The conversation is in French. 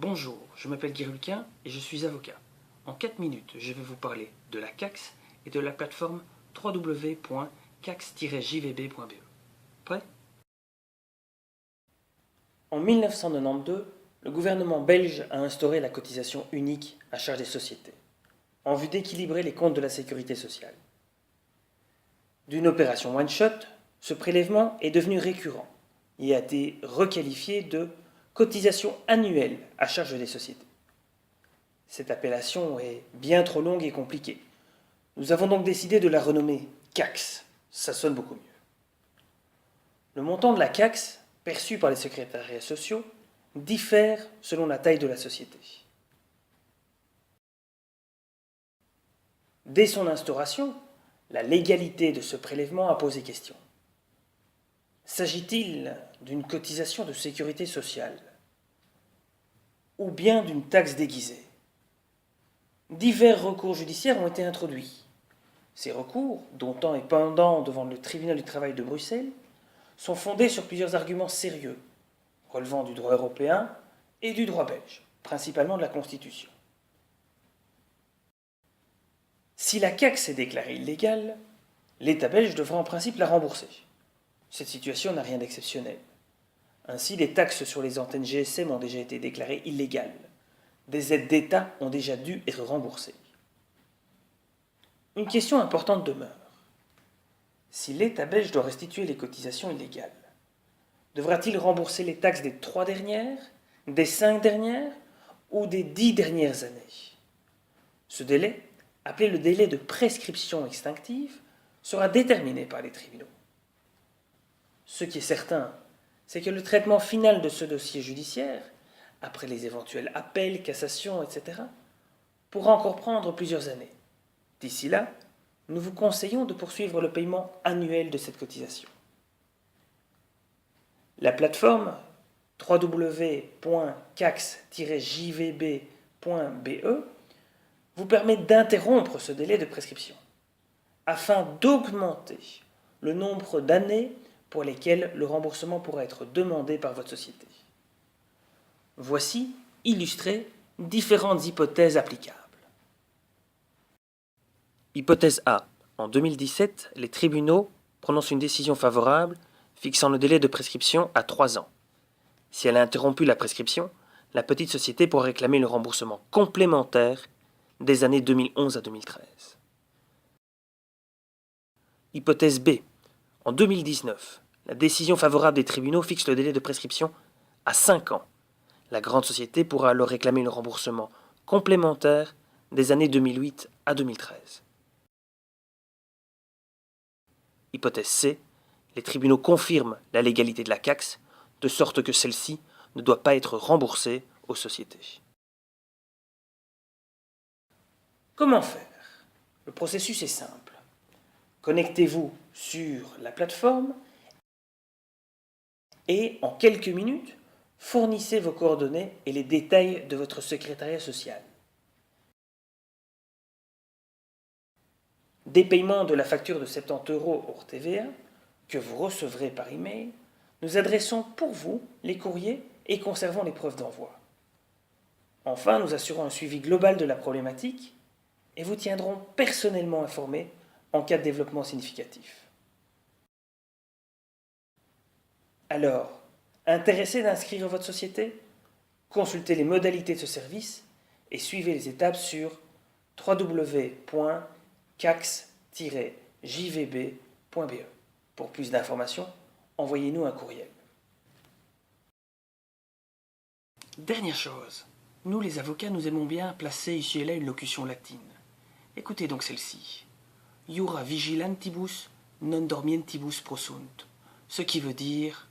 Bonjour, je m'appelle Guy Rulquin et je suis avocat. En 4 minutes, je vais vous parler de la CACS et de la plateforme www.cacs-jvb.be. Prêt? En 1992, le gouvernement belge a instauré la cotisation unique à charge des sociétés, en vue d'équilibrer les comptes de la sécurité sociale. D'une opération one-shot, ce prélèvement est devenu récurrent et a été requalifié de cotisation annuelle à charge des sociétés. Cette appellation est bien trop longue et compliquée. Nous avons donc décidé de la renommer CACS. Ça sonne beaucoup mieux. Le montant de la CACS, perçu par les secrétariats sociaux, diffère selon la taille de la société. Dès son instauration, la légalité de ce prélèvement a posé question. S'agit-il d'une cotisation de sécurité sociale ou bien d'une taxe déguisée? Divers recours judiciaires ont été introduits. Ces recours, dont un est pendant devant le tribunal du travail de Bruxelles, sont fondés sur plusieurs arguments sérieux, relevant du droit européen et du droit belge, principalement de la Constitution. Si la CACS est déclarée illégale, l'État belge devra en principe la rembourser. Cette situation n'a rien d'exceptionnel. Ainsi, les taxes sur les antennes GSM ont déjà été déclarées illégales. Des aides d'État ont déjà dû être remboursées. Une question importante demeure. Si l'État belge doit restituer les cotisations illégales, devra-t-il rembourser les taxes des 3 dernières, des 5 dernières ou des 10 dernières années? Ce délai, appelé le délai de prescription extinctive, sera déterminé par les tribunaux. Ce qui est certain, c'est que le traitement final de ce dossier judiciaire, après les éventuels appels, cassations, etc., pourra encore prendre plusieurs années. D'ici là, nous vous conseillons de poursuivre le paiement annuel de cette cotisation. La plateforme www.cacs-jvb.be vous permet d'interrompre ce délai de prescription afin d'augmenter le nombre d'années pour lesquelles le remboursement pourra être demandé par votre société. Voici illustrées différentes hypothèses applicables. Hypothèse A. En 2017, les tribunaux prononcent une décision favorable fixant le délai de prescription à 3 ans. Si elle a interrompu la prescription, la petite société pourra réclamer le remboursement complémentaire des années 2011 à 2013. Hypothèse B. En 2019, la décision favorable des tribunaux fixe le délai de prescription à 5 ans. La grande société pourra alors réclamer le remboursement complémentaire des années 2008 à 2013. Hypothèse C. Les tribunaux confirment la légalité de la CACS, de sorte que celle-ci ne doit pas être remboursée aux sociétés. Comment faire? Le processus est simple. Connectez-vous sur la plateforme et, en quelques minutes, fournissez vos coordonnées et les détails de votre secrétariat social. Des paiements de la facture de 70 € hors TVA que vous recevrez par email, nous adressons pour vous les courriers et conservons les preuves d'envoi. Enfin, nous assurons un suivi global de la problématique et vous tiendrons personnellement informé en cas de développement significatif. Alors, intéressé d'inscrire votre société? Consultez les modalités de ce service et suivez les étapes sur www.cacs-jvb.be. Pour plus d'informations, envoyez-nous un courriel. Dernière chose, nous les avocats, nous aimons bien placer ici et là une locution latine. Écoutez donc celle-ci. Iura vigilantibus non dormientibus prosunt, ce qui veut dire